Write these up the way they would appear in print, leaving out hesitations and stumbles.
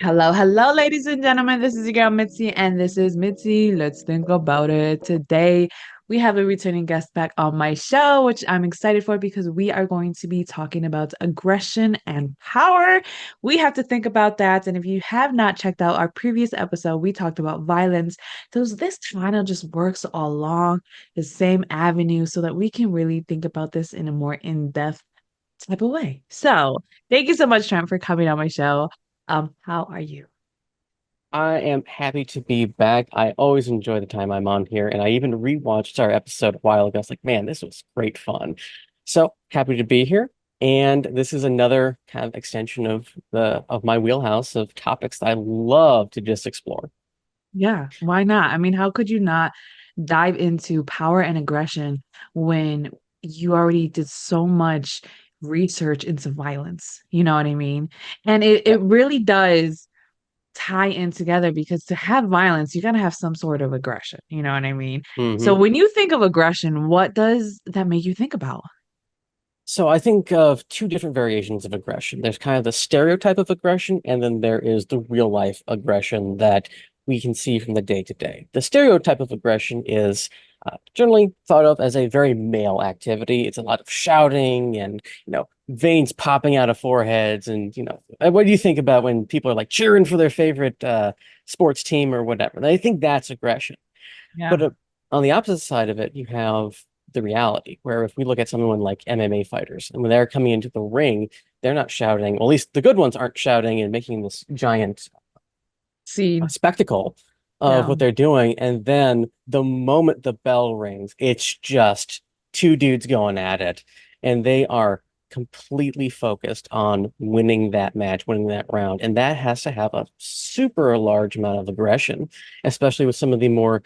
Hello, hello, ladies and gentlemen. This is your girl Mitzi, and this is Mitzi. Let's think about it. Today, we have a returning guest back on my show, which I'm excited for because we are going to be talking about aggression and power. We have to think about that. And if you have not checked out our previous episode, we talked about violence. So this kind of just works along the same avenue so that we can really think about this in a more in-depth type of way. So, thank you so much, Trent, for coming on my show. How are you? I am happy to be back. I always enjoy the time I'm on here, and I even rewatched our episode a while ago. I was like, man, this was great fun. So happy to be here. And this is another kind of extension of my wheelhouse of topics that I love to just explore. Yeah, why not? I mean, how could you not dive into power and aggression when you already did so much research into violence? You know what I mean? And it Yep. really does tie in together because to have violence, you gotta have some sort of aggression. You know what I mean? So hmm when you think of aggression, what does that make you think about? So I think of two different variations of aggression. There's kind of the stereotype of aggression, and then there is the real life aggression that we can see from the day to day. The stereotype of aggression is generally thought of as a very male activity. It's a lot of shouting and, veins popping out of foreheads. And, what do you think about when people are like cheering for their favorite sports team or whatever? I think that's aggression. Yeah. But on the opposite side of it, you have the reality, where if we look at someone like MMA fighters, and when they're coming into the ring, they're not shouting. Well, at least the good ones aren't shouting and making this giant See, spectacle of yeah. what they're doing. And then the moment the bell rings, it's just two dudes going at it, and they are completely focused on winning that match, winning that round. And that has to have a super large amount of aggression, especially with some of the more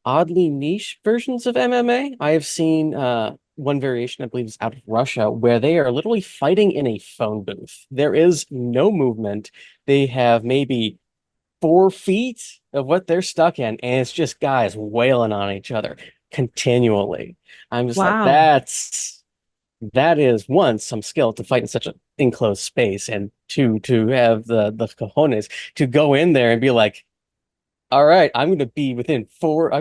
oddly niche versions of MMA. I have seen one variation, I believe, is out of Russia, where they are literally fighting in a phone booth. There is no movement. They have maybe 4 feet of what they're stuck in, and it's just guys wailing on each other continually. I'm just like, Wow. that is one, some skill to fight in such an enclosed space, and two, to have the cojones to go in there and be like, all right, I'm going to be within four.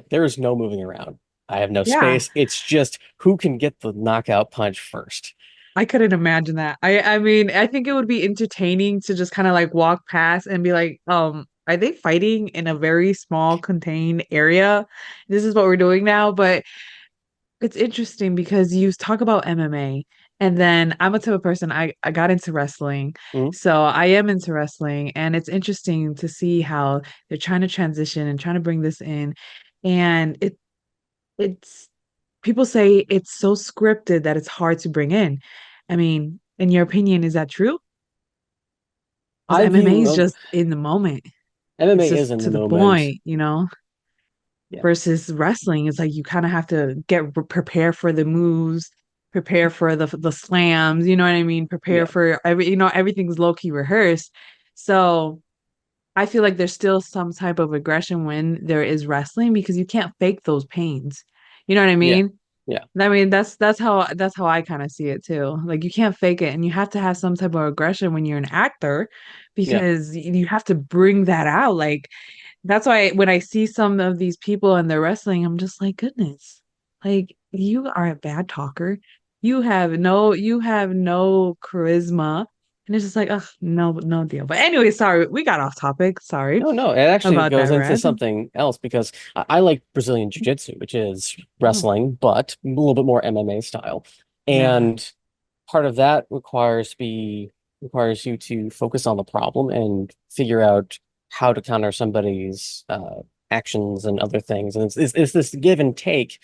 There's no moving around. I have no Yeah. space. It's just who can get the knockout punch first. I couldn't imagine that. I mean, I think it would be entertaining to just kind of like walk past and be like, are they fighting in a very small contained area? This is what we're doing now. But it's interesting because you talk about MMA and then I'm a type of person I got into wrestling. Mhm. So I am into wrestling and it's interesting to see how they're trying to transition and trying to bring this in. And it's people say it's so scripted that it's hard to bring in. I mean, in your opinion, is that true? Because I MMA view is just in the moment. It's MMA is just in the to the moment. point, you know, Yeah, versus wrestling. It's like you kind of have to prepare for the moves, prepare for the slams, you know what I mean? Prepare yeah, for everything's low key rehearsed. So I feel like there's still some type of aggression when there is wrestling because you can't fake those pains. You know what I yeah, mean? yeah, I mean, that's how I kind of see it too. Like you can't fake it, and you have to have some type of aggression when you're an actor, yeah. because you have to bring that out. Like that's why when I see some of these people and they're wrestling, I'm just like, goodness, like you are a bad talker. You have no charisma, and it's just like, ugh, no deal. But anyway, sorry, we got off topic. Sorry No, no, it actually about goes that into rant. something else because I like Brazilian Jiu-Jitsu, which is Oh, wrestling, but a little bit more MMA style. yeah. And part of that requires you to focus on the problem and figure out how to counter somebody's actions and other things. And it's this give and take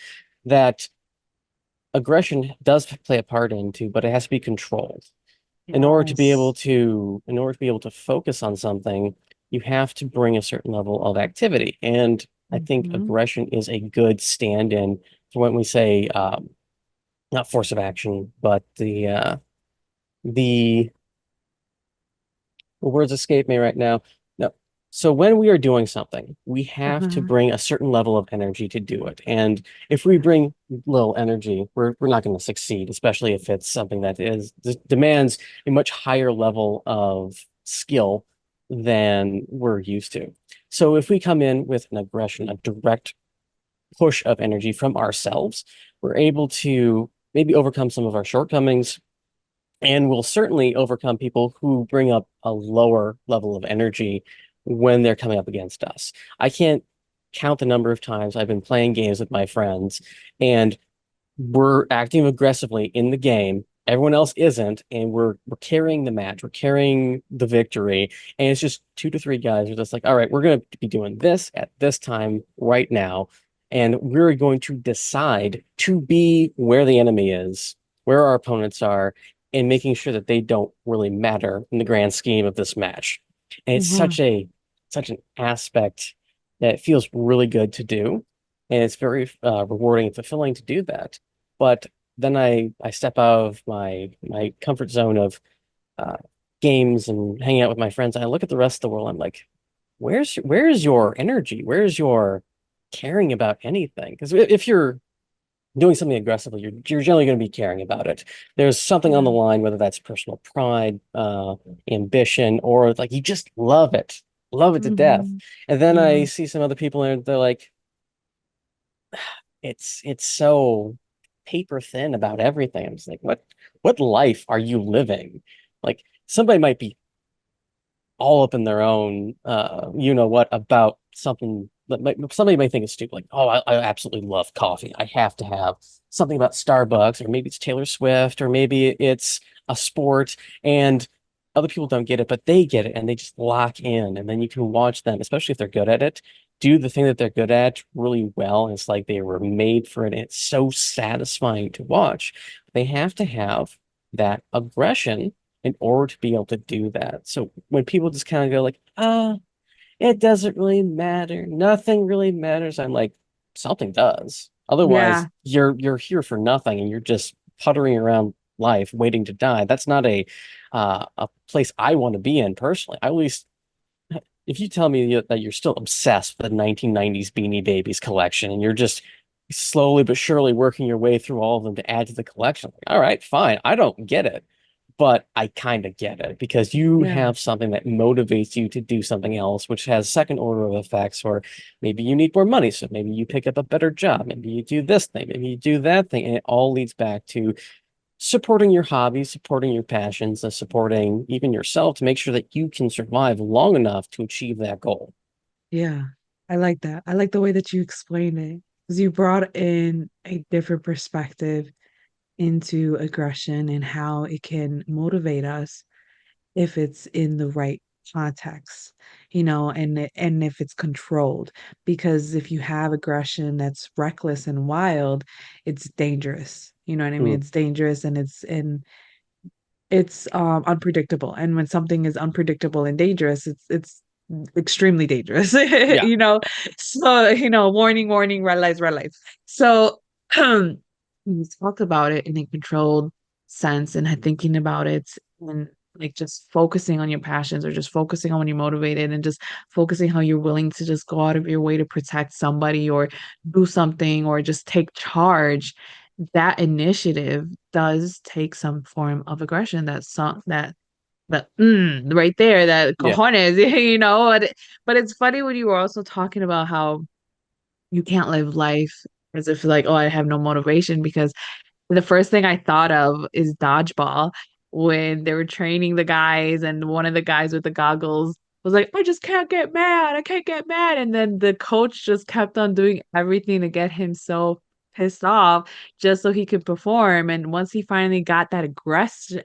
that aggression does play a part into, but it has to be controlled. Yes. In order to be able to focus on something, you have to bring a certain level of activity. And I think Hmm. aggression is a good stand-in for when we say not force of action, but the words escape me right now. No. So when we are doing something, we have to Uh-huh. bring a certain level of energy to do it. And if we bring little energy, we're not going to succeed, especially if it's something that demands a much higher level of skill. than we're used to. So if we come in with an aggression, a direct push of energy from ourselves, we're able to maybe overcome some of our shortcomings, and will certainly overcome people who bring up a lower level of energy when they're coming up against us. I can't count the number of times I've been playing games with my friends and we're acting aggressively in the game. Everyone else isn't, and we're carrying the match, we're carrying the victory, and it's just two to three guys who are just like, all right, we're going to be doing this at this time right now, and we're going to decide to be where the enemy is, where our opponents are, and making sure that they don't really matter in the grand scheme of this match. And it's Mhm. such an aspect that feels really good to do, and it's very rewarding and fulfilling to do that. But then I step out of my comfort zone of uh, games and hanging out with my friends, and I look at the rest of the world. I'm like, where's your energy? Where's your caring about anything? Because if you're doing something aggressively, you're generally going to be caring about it. There's something on the Yeah. line, whether that's personal pride, ambition, or like you just love it to death. Mhm. And then I Yeah. see some other people and they're like, it's so paper thin about everything. I'm just like, what life are you living? Like somebody might be all up in their own you know what about something that somebody might think it's stupid, like, oh, I absolutely love coffee. I have to have something about Starbucks, or maybe it's Taylor Swift, or maybe it's a sport, and other people don't get it, but they get it and they just lock in, and then you can watch them, especially if they're good at it, do the thing that they're good at really well, and it's like they were made for it, and it's so satisfying to watch. They have to have that aggression in order to be able to do that. So when people just kind of go like, it doesn't really matter, nothing really matters, I'm like, something does. Otherwise, Yeah. you're here for nothing and you're just puttering around life waiting to die. That's not a place I want to be in personally. At least if you tell me that you're still obsessed with the 1990s Beanie Babies collection and you're just slowly but surely working your way through all of them to add to the collection, like, all right, fine. I don't get it, but I kind of get it because you Yeah. have something that motivates you to do something else, which has second order of effects, or maybe you need more money. So maybe you pick up a better job. Maybe you do this thing. Maybe you do that thing. And it all leads back to supporting your hobbies, supporting your passions, and supporting even yourself to make sure that you can survive long enough to achieve that goal. Yeah. I like that. I like the way that you explained it because you brought in a different perspective into aggression and how it can motivate us if it's in the right context, and if it's controlled. Because if you have aggression that's reckless and wild, it's dangerous. You know what I mean? Mm, It's dangerous and it's unpredictable. And when something is unpredictable and dangerous, it's extremely dangerous. yeah. So, warning, warning, red lights. So you talk about it in a controlled sense and thinking about it and like just focusing on your passions or just focusing on when you're motivated and just focusing how you're willing to just go out of your way to protect somebody or do something or just take charge. That initiative does take some form of aggression. That right there, that Yeah. cojones, but it's funny when you were also talking about how you can't live life as if like, oh, I have no motivation because the first thing I thought of is dodgeball when they were training the guys, and one of the guys with the goggles was like, I just can't get mad. I can't get mad. And then the coach just kept on doing everything to get him so pissed off just so he could perform. And once he finally got that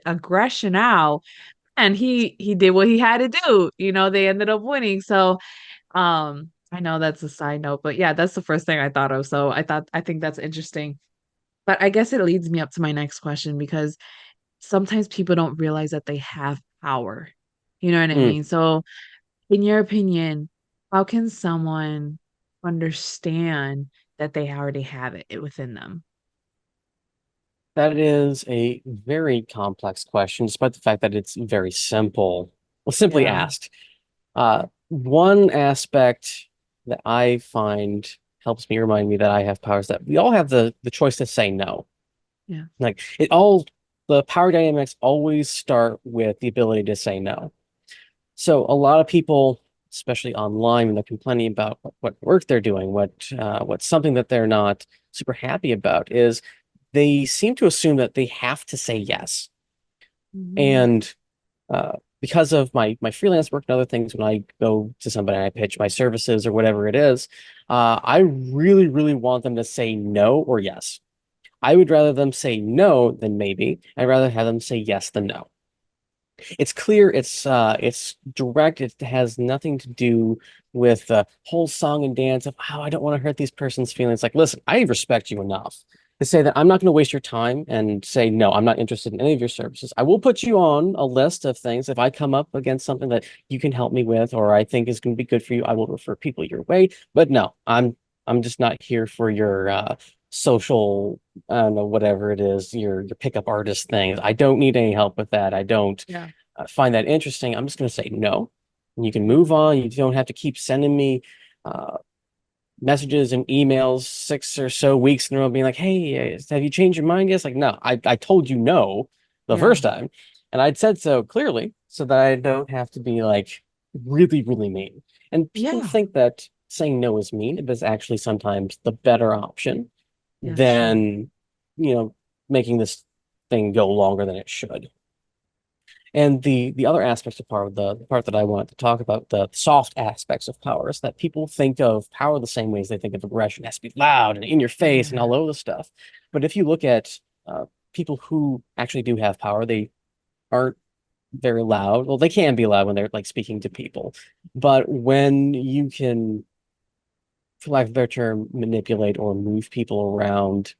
aggression out, and he did what he had to do, they ended up winning. So I know that's a side note, but yeah, that's the first thing I thought of. So I think that's interesting. But I guess it leads me up to my next question because sometimes people don't realize that they have power. You know what I Mm. mean? So, in your opinion, how can someone understand that they already have it within them? That is a very complex question, despite the fact that it's very simple. Well, simply Yeah, asked. One aspect that I find helps me remind me that I have powers, that we all have the choice to say no. yeah, Like it all, the power dynamics always start with the ability to say no. So a lot of people, especially online, when they're complaining about what work they're doing, what's something that they're not super happy about, is they seem to assume that they have to say yes. Mhm. And because of my freelance work and other things, when I go to somebody and I pitch my services or whatever it is, I really, really want them to say no or yes. I would rather them say no than maybe. I'd rather have them say yes than no. It's clear, it's direct, it has nothing to do with the whole song and dance of, oh, I don't want to hurt these person's feelings. Like, listen, I respect you enough to say that I'm not going to waste your time and say, no, I'm not interested in any of your services. I will put you on a list of things. If I come up against something that you can help me with or I think is going to be good for you, I will refer people your way. But no, I'm just not here for your social, I don't know, whatever it is, your pickup artist things. I don't need any help with that. I don't Yeah. find that interesting. I'm just going to say no. And you can move Mhm. on. You don't have to keep sending me uh, messages and emails 6 or so weeks in a row being like, hey, have you changed your mind? Yes. Like, no, I told you no the Yeah. first time. And I'd said so clearly so that I don't have to be like really, really mean. And people Yeah. think that saying no is mean, but it's actually sometimes the better option Yeah, sure. than, you know, making this thing go longer than it should. And the other aspects of power, the part that I wanted to talk about, the soft aspects of power, is that people think of power the same way as they think of aggression. It has to be loud and in your face and Yeah. all over the stuff. But if you look at people who actually do have power, they aren't very loud. Well, they can be loud when they're like speaking to people. But when you can, for lack of a better term, manipulate or move people around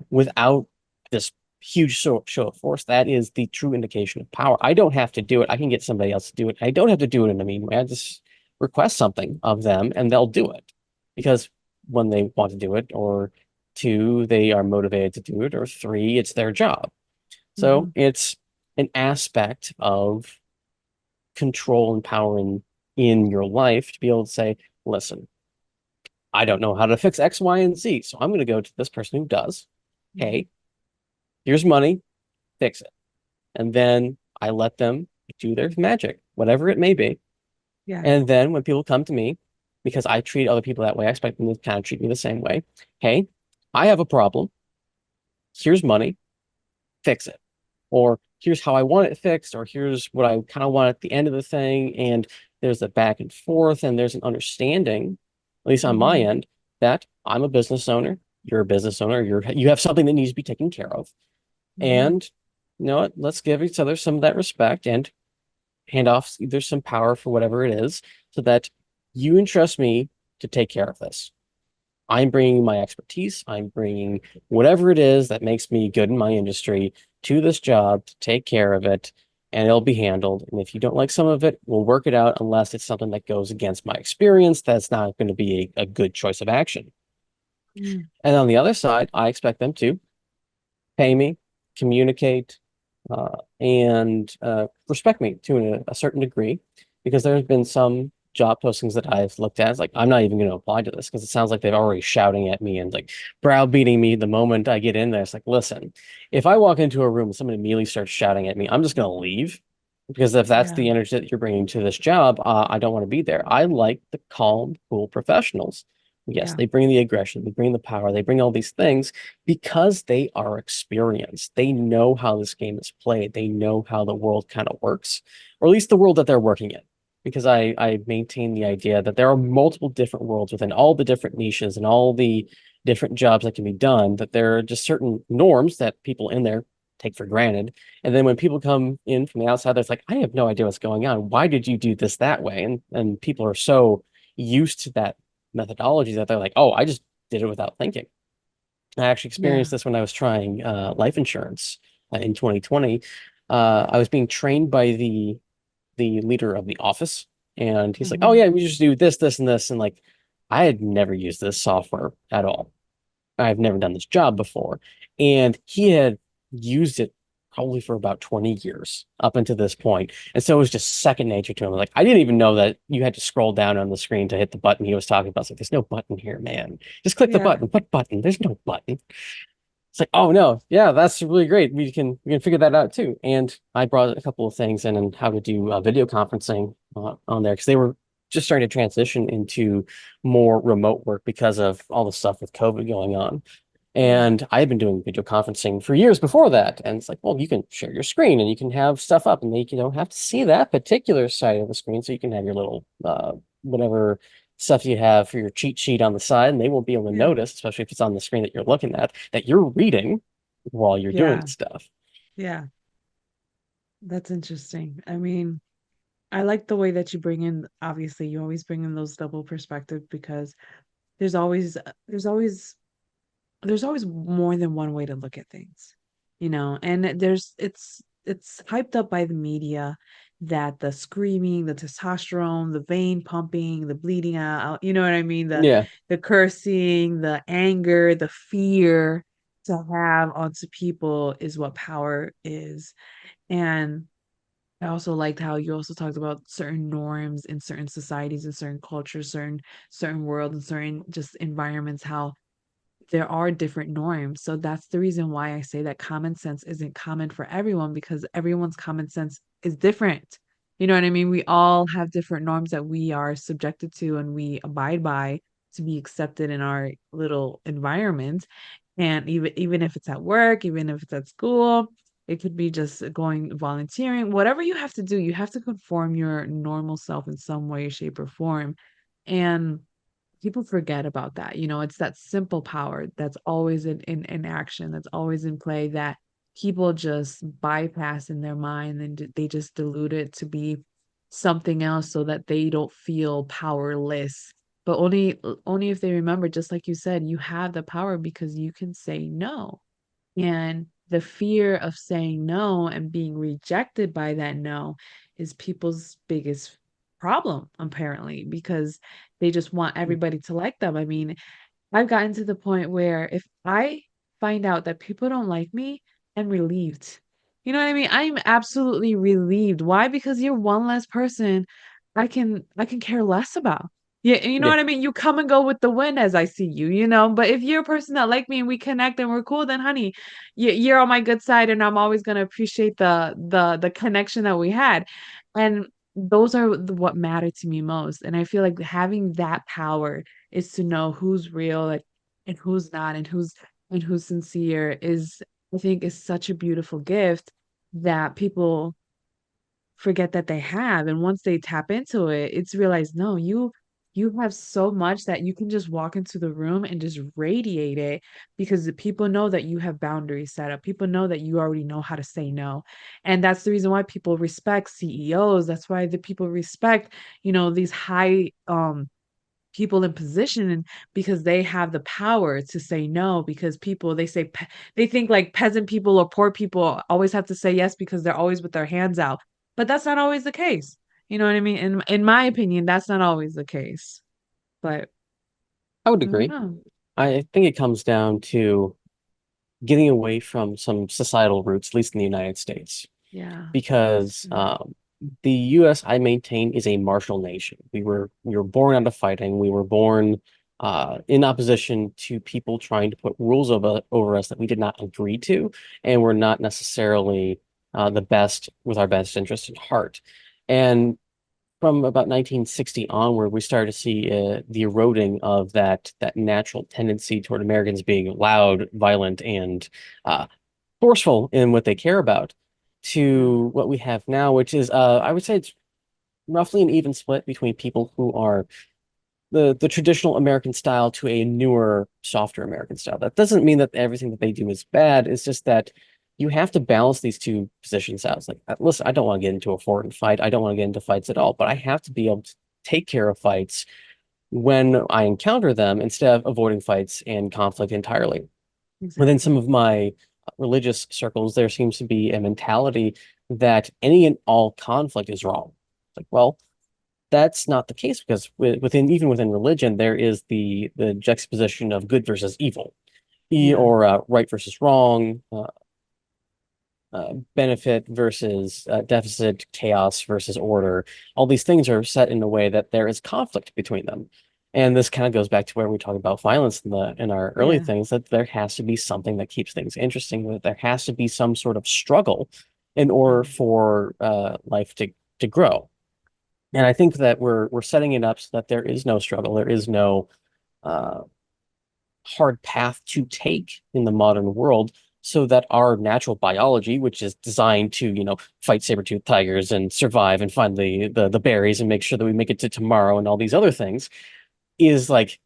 without this huge show of force, that is the true indication of power. I don't have to do it. I can get somebody else to do it. I don't have to do it in a mean way. I just request something of them and they'll do it because when they want to do it, or two, they are motivated to do it, or three, it's their job. So Mhm. it's an aspect of control and power in your life to be able to say, listen, I don't know how to fix X, Y, and Z. So I'm going to go to this person who does. Mhm. Hey, here's money, fix it. And then I let them do their magic, whatever it may be. Yeah. And then when people come to me, because I treat other people that way, I expect them to kind of treat me the same way. Hey, I have a problem. Here's money, fix it. Or here's how I want it fixed, or here's what I kind of want at the end of the thing. And there's a back and forth, and there's an understanding, at least on my Mhm. end, that I'm a business owner, you're a business owner, you have something that needs to be taken care of. Mhm. And you know what? Let's give each other some of that respect and hand off either some power for whatever it is, so that you entrust me to take care of this. I'm bringing my expertise, I'm bringing whatever it is that makes me good in my industry to this job to take care of it, and it'll be handled. And if you don't like some of it, we'll work it out unless it's something that goes against my experience. That's not going to be a good choice of action. Mm. And on the other side, I expect them to pay me, communicate, and respect me to a certain degree, because there's been some job postings that I've looked at. It's like, I'm not even going to apply to this because it sounds like they're already shouting at me and like browbeating me the moment I get in there. It's like, listen, if I walk into a room and somebody immediately starts shouting at me, I'm just going to leave. Because if that's Yeah. the energy that you're bringing to this job, I don't want to be there. I like the calm, cool professionals. Yes, Yeah. they bring the aggression, they bring the power, they bring all these things because they are experienced. They know how this game is played. They know how the world kind of works, or at least the world that they're working in. Because I maintain the idea that there are multiple different worlds within all the different niches and all the different jobs that can be done, that there are just certain norms that people in there take for granted. And then when people come in from the outside, it's like, I have no idea what's going on. Why did you do this that way? And people are so used to that methodology that they're like, oh, I just did it without thinking. I actually experienced Yeah. this when I was trying life insurance in 2020. I was being trained by the leader of the office, and he's like, "Oh Mhm. yeah, we just do this, this, and this." And like, I had never used this software at all. I've never done this job before, and he had used it probably for about 20 years up until this point. And so it was just second nature to him. Like, I didn't even know that you had to scroll down on the screen to hit the button he was talking about. It's like, there's no button here, man. Just click the Yeah. button. What button? There's no button. It's like, oh no, yeah, that's really great. We can figure that out too. And I brought a couple of things in and how to do video conferencing on there because they were just starting to transition into more remote work because of all the stuff with COVID going on. Yeah. And I had been doing video conferencing for years before that. And it's like, well, you can share your screen and you can have stuff up and you don't have to see that particular side of the screen. So you can have your little whatever stuff you have for your cheat sheet on the side, and they won't be able to Yeah. notice, especially if it's on the screen that you're looking at, that you're reading while you're doing Yeah. stuff. Yeah. That's interesting. I mean, I like the way that you bring in, obviously, you always bring in those double perspective because there's always there's always there's always more than one way to look at things, and it's hyped up by the media that the screaming, the testosterone, the vein pumping, the bleeding out, you know what I mean? Yeah. The cursing, the anger, the fear to have onto people is what power is. And I also liked how you also talked about certain norms in certain societies and certain cultures, certain worlds and certain just environments, how there are different norms. So that's the reason why I say that common sense isn't common for everyone because everyone's common sense is different. You know what I mean? We all have different norms that we are subjected to and we abide by to be accepted in our little environment. And even if it's at work, even if it's at school, it could be just going volunteering, whatever you have to do, you have to conform your normal self in some way, shape, or form. And people forget about that. It's that simple power that's always in action, that's always in play that people just bypass in their mind and they just dilute it to be something else so that they don't feel powerless. But only if they remember, just like you said, you have the power because you can say no. And the fear of saying no and being rejected by that no is people's biggest problem, apparently, because they just want everybody to like them. I mean, I've gotten to the point where if I find out that people don't like me, I'm relieved. You know what I mean? I'm absolutely relieved. Why? Because you're one less person I can care less about. Yeah, you know Yeah. what I mean? You come and go with the wind as I see you. But if you're a person that like me and we connect and we're cool, then honey, you're on my good side and I'm always gonna appreciate the connection that we had. And those are what matter to me most. And I feel like having that power is to know who's real, like, and who's not, and who's sincere is, I think, is such a beautiful gift that people forget that they have. And once they tap into it, it's realized, no, you have so much that you can just walk into the room and just radiate it because the people know that you have boundaries set up. People know that you already know how to say no. And that's the reason why people respect CEOs. That's why the people respect, these high people in position, and because they have the power to say no, because people they think like peasant people or poor people always have to say yes because they're always with their hands out, but that's not always the case. You know what I mean? In my opinion, that's not always the case. But I would I don't agree. know. I think it comes down to getting away from some societal roots, at least in the United States, Yeah, that's because true. the U.S. I maintain is a martial nation. We were born out of fighting. We were born in opposition to people trying to put rules over us that we did not agree to, and we're not necessarily the best with our best interest at heart. And from about 1960 onward, we started to see the eroding of that natural tendency toward Americans being loud, violent, and uh, forceful in what they care about, Yeah, to what we have now, which is I would say it's roughly an even split between people who are the traditional American style to a newer, softer American style. That doesn't mean that everything that they do is bad. It's just that you have to balance these two positions out. It's like, listen, I don't want to get into a foreign fight. I don't want to get into fights at all, but I have to be able to take care of fights when I encounter them instead of avoiding fights and conflict entirely. Within some exactly. of my religious circles, there seems to be a mentality that any and all conflict is wrong. It's like, well, that's not the case because within even within religion, there is the juxtaposition of good versus evil, Yeah, or right versus wrong, benefit versus deficit, chaos versus order. All these things are set in a way that there is conflict between them. And this kind of goes back to where we talk about violence in our early Yeah. things, that there has to be something that keeps things interesting, that there has to be some sort of struggle in order Mm. for life to grow. And I think that we're setting it up so that there is no struggle, there is no uh, hard path to take in the modern world, so that our natural biology, which is designed to, fight saber-toothed tigers and survive and find the berries and make sure that we make it to tomorrow and all these other things, is like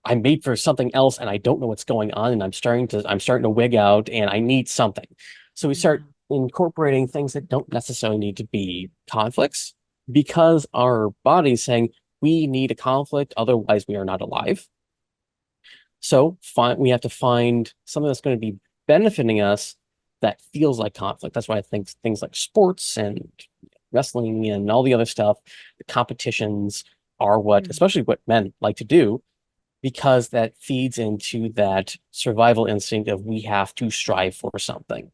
I'm made for something else and I don't know what's going on and I'm starting to wig out and I need something. So we start Yeah. incorporating things that don't necessarily need to be conflicts, because our body's saying we need a conflict, otherwise we are not alive. So we have to find something that's going to be benefiting us that feels like conflict. That's why I think things like sports and wrestling and all the other stuff, the competitions are what, Yeah. especially what men like to do, because that feeds into that survival instinct of we have to strive for something.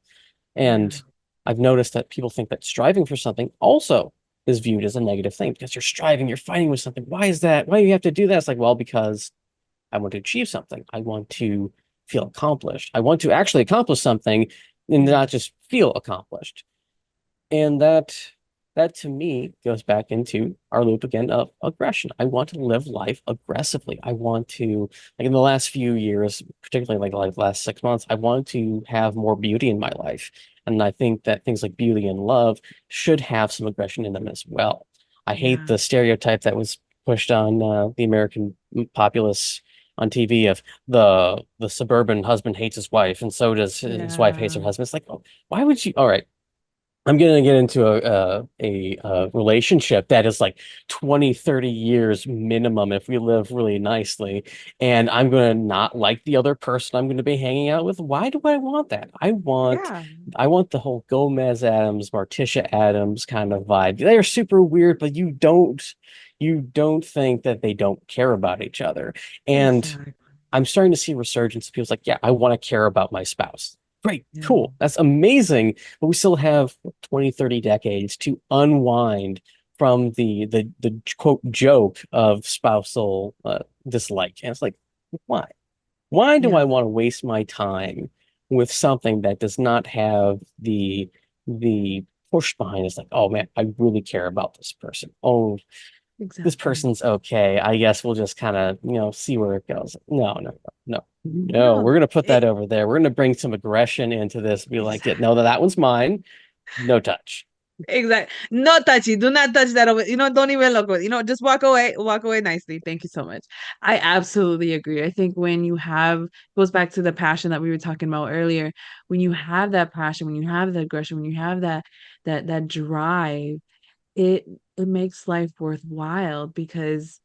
Yeah. And I've noticed that people think that striving for something also is viewed as a negative thing, because you're striving, you're fighting with something. Why is that? Why do you have to do that? It's like, well, because I want to achieve something. I want to feel accomplished. I want to actually accomplish something and Yeah. not just feel accomplished. And that to me goes back into our loop again of aggression. I want to live life aggressively. I want to, like in the last few years, particularly like the last 6 months, I want to have more beauty in my life. And I think that things like beauty and love should have some aggression in them as well. I hate Yeah. the stereotype that was pushed on the American populace on TV of the suburban husband hates his wife, and so does his wife hates her Yeah. husband. It's like, oh, why would you? All right, I'm gonna get into a relationship that is like 20, 30 years minimum if we live really nicely, and I'm gonna not like the other person I'm gonna be hanging out with. Why do I want that? Yeah. I want the whole Gomez Adams, Morticia Adams kind of vibe. They're super weird, but you don't think that they don't care about each other. And Exactly. I'm starting to see a resurgence of people's like, yeah, I want to care about my spouse. Great, Yeah. cool. That's amazing. But we still have 20, 30 decades to unwind from the quote joke of spousal dislike. And it's like, why? Why do Yeah. I want to waste my time with something that does not have the push behind it? It's like, oh man, I really care about this person. Oh, this Exactly. person's okay. I guess we'll just kind of, see where it goes. No, no, no, no, no. No, We're gonna put that it, over there. We're gonna bring some aggression into this. Be like, yeah, no, exactly. that one's mine. No touch. Exactly. No touchy. Do not touch that over. Don't even look with. Just walk away. Walk away nicely. Thank you so much. I absolutely agree. I think when you have goes back to the passion that we were talking about earlier. When you have that passion, when you have that aggression, when you have that drive, it it makes life worthwhile because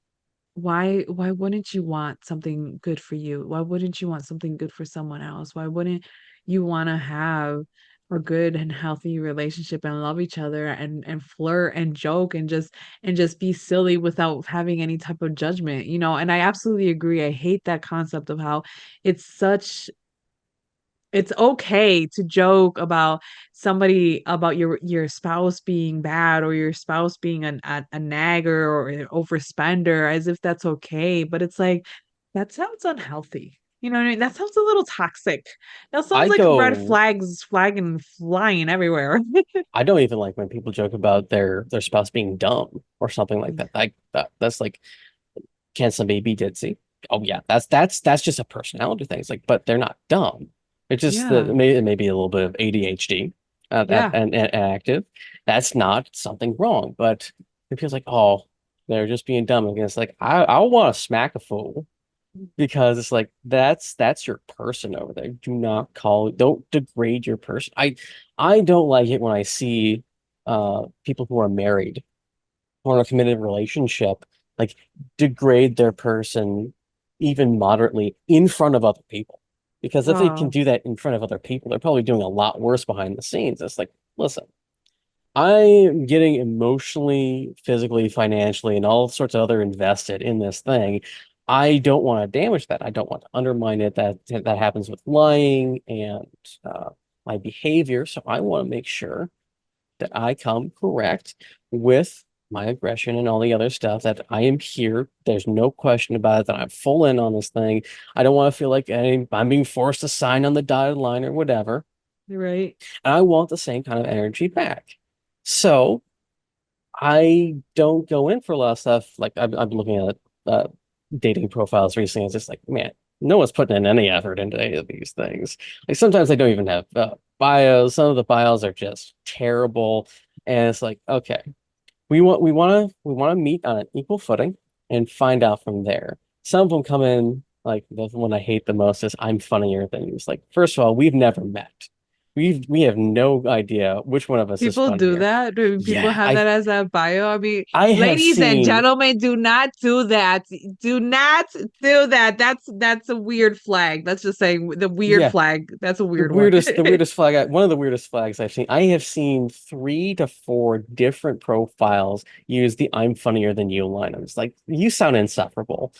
why wouldn't you want something good for you? Why wouldn't you want something good for someone else? Why wouldn't you want to have a good and healthy relationship and love each other and flirt and joke and just be silly without having any type of judgment, And I absolutely agree. I hate that concept of how it's such it's okay to joke about your spouse being bad or your spouse being a nagger or an overspender as if that's okay. But it's like that sounds unhealthy. You know what I mean? That sounds a little toxic. That sounds I like red go. flags flagging flying everywhere. I don't even like when people joke about their spouse being dumb or something like that. That's like, can somebody be ditzy? Oh yeah, that's just a personality thing. It's like, but they're not dumb. It's just that Yeah. it may be a little bit of ADHD Yeah. and active. That's not something wrong, but it feels like, oh, they're just being dumb. And it's like, I want to smack a fool, because it's like that's your person over there. Don't degrade your person. I don't like it when I see people who are married or in a committed relationship, like, degrade their person even moderately in front of other people. Because if they can Oh, do that in front of other people, they're probably doing a lot worse behind the scenes. It's like, listen, I'm getting emotionally, physically, financially, and all sorts of other invested in this thing. I don't want to damage that. I don't want to undermine it. That happens with lying and my behavior. So I want to make sure that I come correct with my aggression and all the other stuff, that I am here. There's no question about it, that I'm full in on this thing. I don't want to feel like I'm being forced to sign on the dotted line or whatever. Right. And I want the same kind of energy back. So I don't go in for a lot of stuff. Like I'm looking at dating profiles recently. It's just like, man, no one's putting in any effort into any of these things. Like sometimes they don't even have bios. Some of the bios are just terrible. And it's like, okay, we want to meet on an equal footing and find out from there. Some of them come in like the one I hate the most is I'm funnier than you. It's like, first of all, we've never met. We have no idea which one of us is People do funnier. that. Do people Yeah, have that as a bio? I mean, I have ladies and seen, gentlemen, do not do that. Do not do that. That's a weird flag. That's just saying the weird yeah, flag. That's a the weird one. weirdest the weirdest flag one of the weirdest flags I've seen. I have seen 3 to 4 different profiles use the "I'm funnier than you" line. I'm just like, you sound insufferable.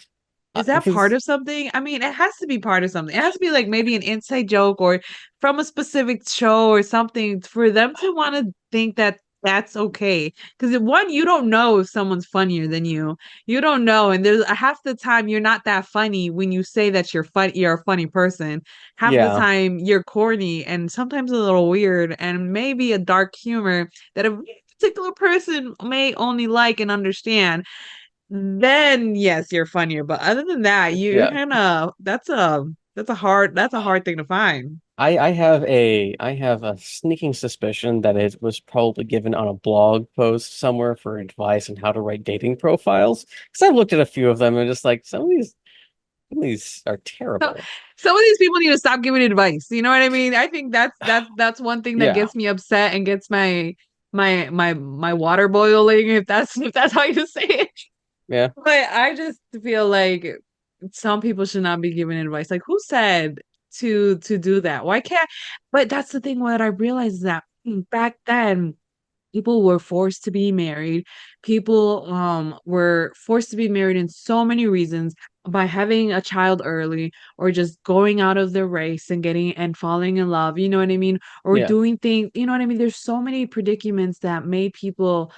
Is that part Because of something? I mean, it has to be part of something. It has to be like maybe an inside joke or from a specific show or something for them to want to think that that's okay. Because one, you don't know if someone's funnier than you. You don't know, and there's half the time you're not that funny when you say that you're fun. You're a funny person. Half the yeah, time you're corny and sometimes a little weird and maybe a dark humor that a particular person may only like and understand, then yes, you're funnier. But other than that, you're yeah. kind of that's a hard thing to find. I have a sneaking suspicion that it was probably given on a blog post somewhere for advice on how to write dating profiles. Because I've looked at a few of them and just like some of these are So terrible. some of these people need to stop giving advice. You know what I mean? I think that's one thing that Yeah, gets me upset and gets my water boiling, if that's how you say it. yeah. But I just feel like some people should not be giving advice. Like who said to do that? Why can't? But that's the thing. What I realized is that back then people were forced to be married. People were forced to be married in so many reasons by having a child early or just going out of the race and getting and falling in love, you know what I mean? Or Yeah. doing things, you know what I mean? There's so many predicaments that made people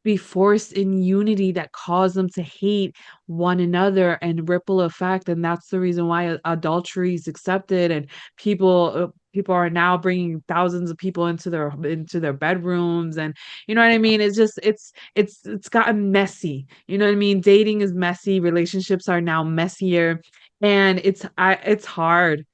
be forced in unity that cause them to hate one another and ripple effect, and that's the reason why adultery is accepted and people are now bringing thousands of people into their bedrooms, and you know what I mean. It's just it's gotten messy, you know what I mean. Dating is messy, relationships are now messier, and it's hard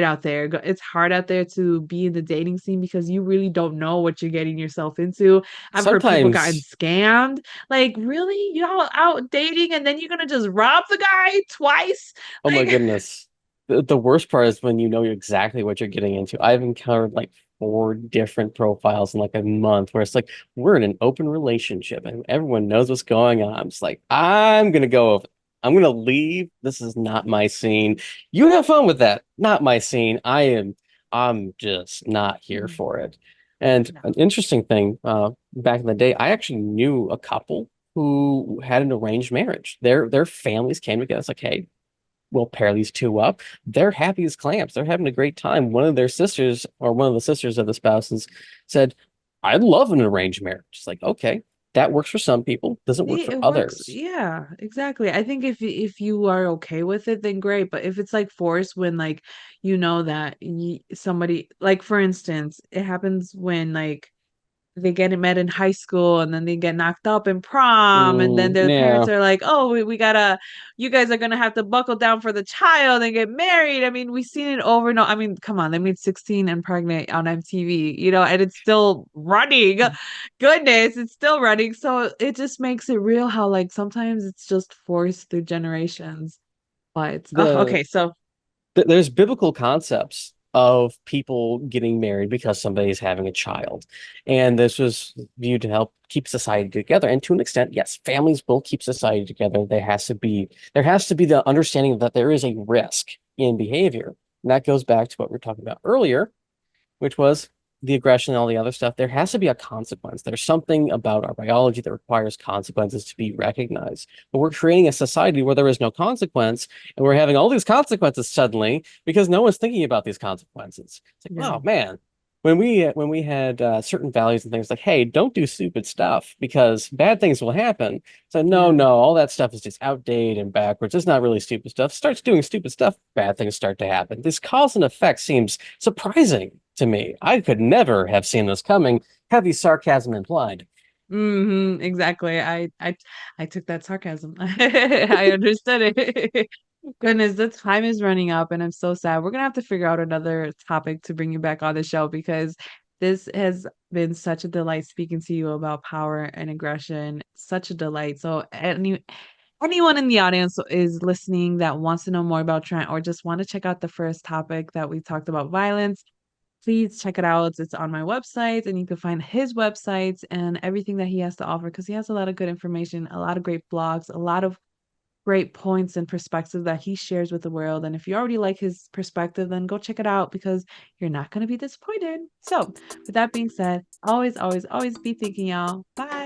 out there. It's hard out there to be in the dating scene because you really don't know what you're getting yourself into. I've heard people gotten Sometimes, scammed. Like, really? Y'all out dating and then you're gonna just rob the guy twice? oh my Like, goodness. The worst part is when you know exactly what you're getting into. I've encountered like 4 different profiles in like a month where it's like we're in an open relationship and everyone knows what's going on. I'm just like, I'm gonna go over. I'm gonna leave. This is not my scene. You have fun with that. Not my scene. I'm just not here mm, for it. And no. an interesting thing, back in the day, I actually knew a couple who had an arranged marriage. Their families came together. It's like, hey, we'll pair these two up. They're happy as clams. They're having a great time. One of their sisters, or one of the sisters of the spouses, said, I'd love an arranged marriage. It's like, okay, that works for some people, doesn't work See, for it works. others. Yeah, exactly. I think if you are okay with it, then great. But if it's like forced when like you know that somebody, like for instance, it happens when like they get met in high school and then they get knocked up in prom and then their parents Yeah, are like, oh, we gotta, you guys are gonna have to buckle down for the child and get married. I mean, we've seen it over and over. I mean, come on, they made 16 and pregnant on MTV, and it's still running. Goodness, it's still running. So it just makes it real how like sometimes it's just forced through generations. But the okay, so there's biblical concepts of people getting married because somebody's having a child. And this was viewed to help keep society together. And to an extent, yes, families will keep society together. There has to be the understanding that there is a risk in behavior. And that goes back to what we were talking about earlier, which was the aggression and all the other stuff. There has to be a consequence. There's something about our biology that requires consequences to be recognized. But we're creating a society where there is no consequence, and we're having all these consequences suddenly because no one's thinking about these consequences. It's like, yeah. oh man. when we had certain values and things like, hey, don't do stupid stuff because bad things will happen. So no, Yeah. no, all that stuff is just outdated and backwards. It's not really stupid stuff. Starts doing stupid stuff, bad things start to happen. This cause and effect seems surprising to me. I could never have seen this coming. Heavy sarcasm implied. Exactly. I took that sarcasm. I understood it. Goodness, the time is running up and I'm so sad. We're gonna have to figure out another topic to bring you back on the show because this has been such a delight speaking to you about power and aggression. Such a delight. So anyone in the audience is listening that wants to know more about Trent or just want to check out the first topic that we talked about violence, please check it out. It's on my website, and you can find his websites and everything that he has to offer because he has a lot of good information, a lot of great blogs, a lot of great points and perspectives that he shares with the world. And if you already like his perspective, then go check it out because you're not going to be disappointed. So, with that being said, always, always, always be thinking, y'all. Bye.